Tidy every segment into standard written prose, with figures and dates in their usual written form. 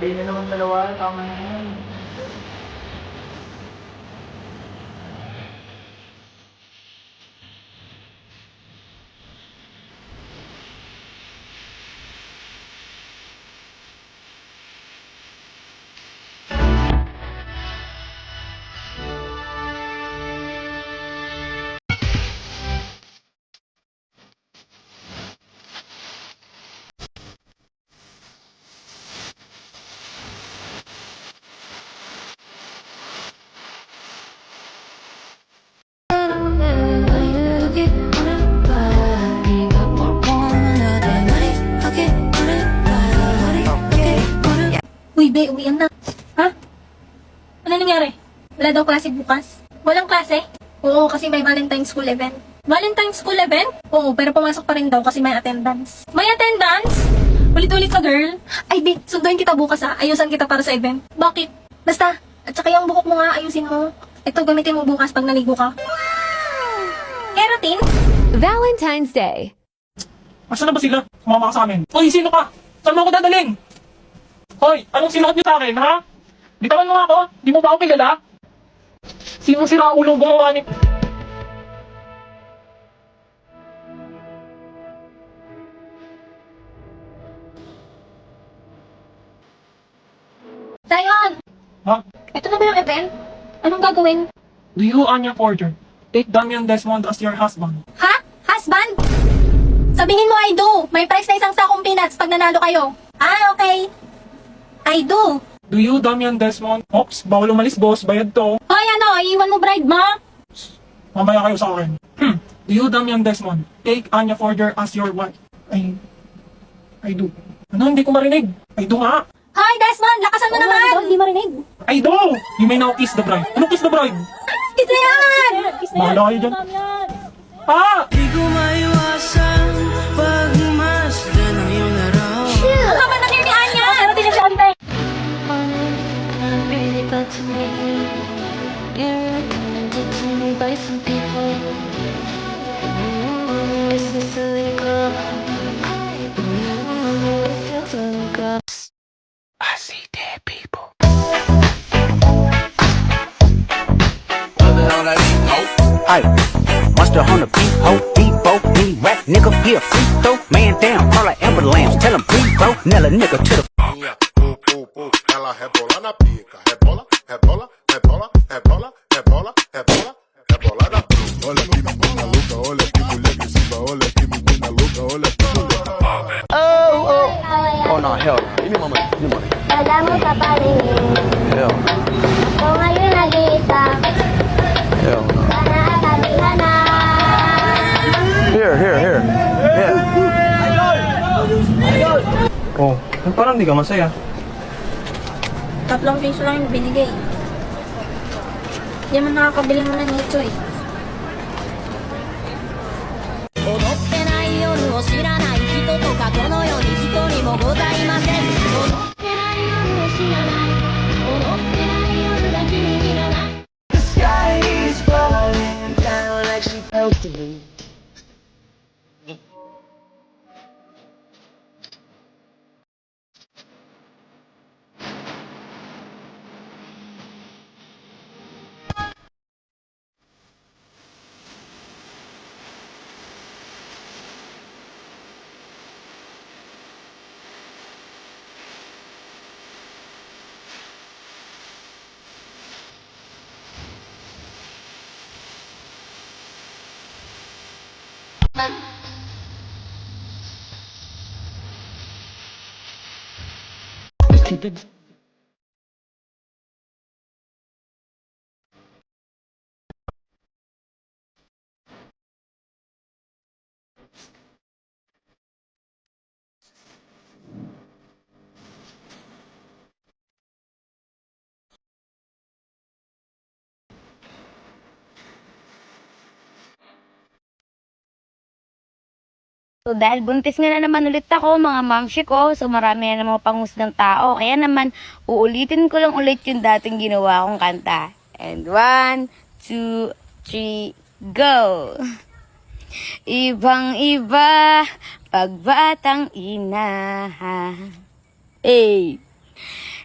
Birthday na naman dalawa, tama na yan. Uy, be, uwian na. Ha? Ano nangyari? Wala daw klase bukas? Walang klase? Oo, kasi may Valentine's School event. Valentine's School event? Oo, pero pumasok pa rin daw kasi may attendance. May attendance? Ulit-ulit ka, girl. Ay, be, sunduin kita bukas ha. Ayusan kita para sa event. Bakit? Basta, at saka yung buhok mo nga, ayusin mo. Ito, gamitin mo bukas pag naligo ka. Keratin? Valentine's Day. Asa na ba sila? Sumama ka sa amin. Hoy, sino ka? Saan mo ako dadaling? Hoy, anong sinuot niyo sa akin, ha? Bitawan mo nga ako. Di mo ba ako kilala? Sinong sira ulong gumawa ni... Zion! Ha? Ito na ba yung event? Anong gagawin? Do you, Anya Porter, take Damian Desmond as your husband? Ha? Husband? Sabihin mo I do. May price na isang sakong peanuts pag nanalo kayo. Ah, okay. I do. Do you, Damian Desmond? Oops, bawal umalis, boss. Bayad to. Hoy, ano? Iiwan mo bride mo? Mamaya kayo sa akin. Do you, Damian Desmond, take Anya Porter as your wife? I do. Ano, hindi ko marinig. I do nga. Hoy, Desmond! Lakasan mo naman! Hindi marinig. I do! You may now kiss the bride. Ano kiss the bride? Isa yan! Bahala kayo dyan. Ah! Di ko maiwasan pagmasdan ng iyong araw. Ano ba nangyari ni Anya? Pero din siya ulit. Really bad to me. You're recommended to me by some people. It's this illegal. It feels illegal. I see dead people. Ay, monster on the beat, ho, Debo, me rap, nigga, be a free throw, man down, call an ambulance, tell him free bro, nail a nigga to the Ela rebola na pica, rebola, rebola, rebola, rebola, rebola, rebola, rebola na pica. Olha que menina louca, olha que mulher agressiva, olha que menina louca, olha que mulher. Oh no, hell no, give me my money, give me money. Dala mo sa paligid. Hell, Kung ngayon nag-iisa, hell no. sana sabihan na. Here, yeah. Oh, parang di ka masaya. 3 piso lang yung binigay. Hindi man nakakabili mo na nito eh. 踊ってない夜を知らない人とかこの世に一人もございません。踊ってない夜を知らない。踊ってない夜が気に入らない。 The sky is falling down like she felt to me. So dahil buntis nga na naman ulit ako mga mamshi ko, so marami na namang panghusgang tao. Kaya naman uulitin ko lang ulit yung dating ginawa kong kanta. And 1, 2, 3, go! Ibang iba, pagbatang ina. Hey!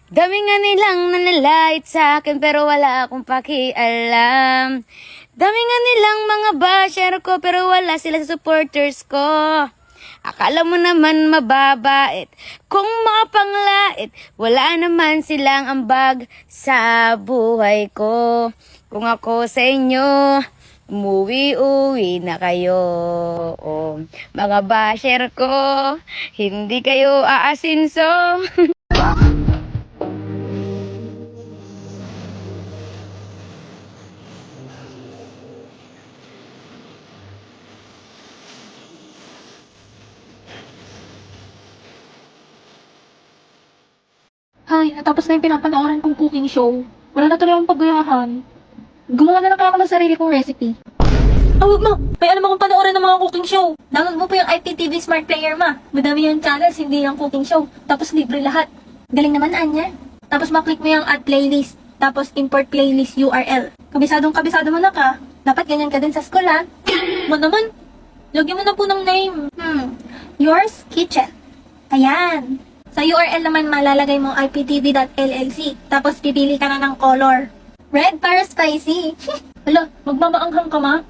Dami nga nilang nanalait sa akin pero wala akong pakialam. Dami nga nilang mga basher ko pero wala sila sa supporters ko. Akala mo naman mababait, kung mapanglait, wala naman silang ambag sa buhay ko. Kung ako sa inyo, umuwi-uwi na kayo. Oh, mga basher ko, hindi kayo aasinso. Hay, natapos na yung pinapanooran kong cooking show. Wala na tuloy akong paggayahan. Gumawa na lang ako ng sarili kong recipe. Huwag mo! May alam akong panoorin ng mga cooking show. Download mo po yung IPTV Smart Player, ma. Madami yung channels, hindi yung cooking show. Tapos libre lahat. Galing naman, Anya. Tapos maklik mo yung add playlist. Tapos import playlist URL. Kabisadong-kabisado mo na ka. Dapat ganyan ka din sa school, ha? Mo naman. Lagyan mo na po ng name. Yours Kitchen. Ayan. Sa URL naman malalagay mo iptv.llc. Tapos pipili ka na ng color. Red para spicy. Hala, magmamaanghang ka, ma?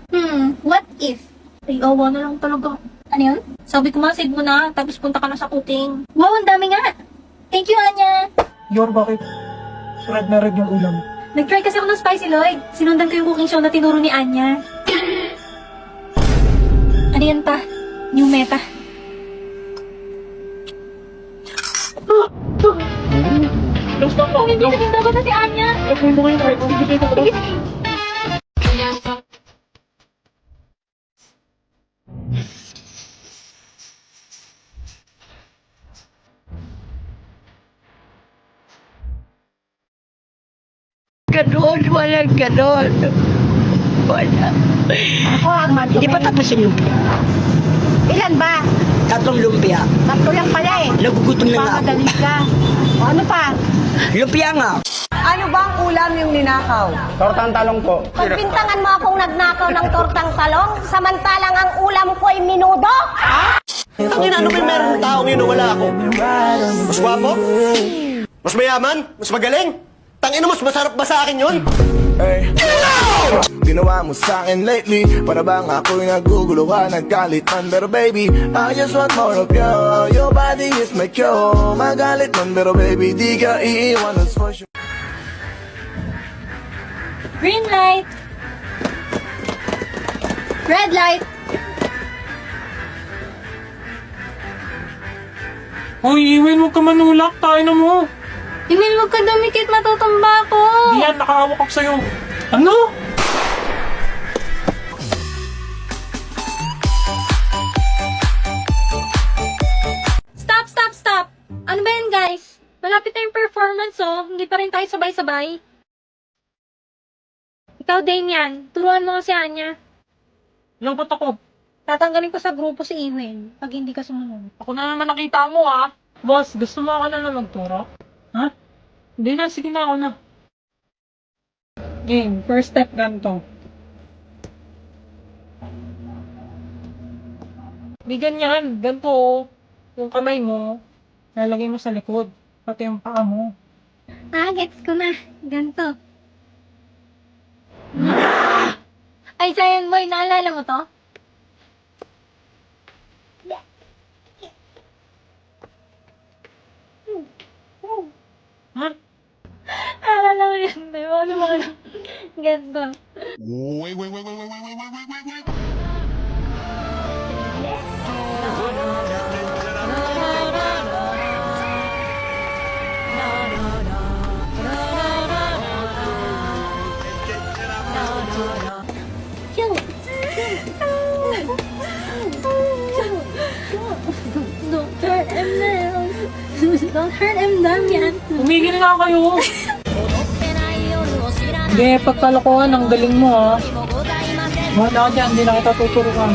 What if? Ay, awa na lang talaga. Ano yun? Sabi ko, save mo na, tapos punta ka na sa cooking. Wow, ang dami nga! Thank you, Anya! Yor, bakit? Red na red yung ulam. Nag-try kasi ako ng Spicy Lloyd. Sinundan ko yung cooking show na tinuro ni Anya. Ano yan pa? New meta. Tapos na ako. Naging dapat na si Anya. Tapos mo kayo kahit hindi kayo Sige, sige. Ganon, walang ganon. Wala. Hindi pa tapos yung lumpia. Ilan ba? 3 lumpia. Tatlo lang pala eh. Nagugutom na nga ako. Pamadali ka. O ano pa? Lumpia nga. Ano ba ang ulam yung ninakaw? Tortang talong po. Pagbintangan mo akong nagnakaw ng tortang talong, samantalang ang ulam ko ay minudo? Ang ano ba yung meron taong yun na wala ako? Mas gwapo? Mas mayaman? Mas magaling? Tangina, mas masarap ba sa akin yun? Hey. Ginawa mo sa'kin lately, para bang ako'y naguguluhan, naggalit man. Pero baby, I just want more of you. Your body is my cure. Magalit man, pero baby, di ka iiwan, that's for sure. Green light. Red light. Hoy, Iwin, huwag ka manulak. Tayo na mo. Emil, huwag ka dumikit, matutumba ako. Di yan, nakahawak ako sa'yo. Ano? Stop, stop, stop. Ano ba yan, guys? Malapit na yung performance, oh. Hindi pa rin tayo sabay-sabay. Ikaw, Damian. Turuan mo si Anya. Lambot ako. Tatanggalin ko sa grupo si Iwin pag hindi ka sumunod. Ako na naman nakita mo, ha? Boss, gusto mo ako na magturo? Ha? Hindi na, sige na ako na. Game, first step ganito. Hindi ganyan, ganito oh. Yung kamay mo, lalagay mo sa likod, pati yung paa mo. Ah, gets ko na. Ganto. Ay, Zion Boy, naalala mo to? Ha? Naalala mo yun, di ba? Ano mga ganto. Don't hurt him now. Don't hurt him, Damian. Umigil nga kayo. Hindi, pagkalokohan, ang galing mo ha. Wala ka dyan, hindi na kita tuturuan.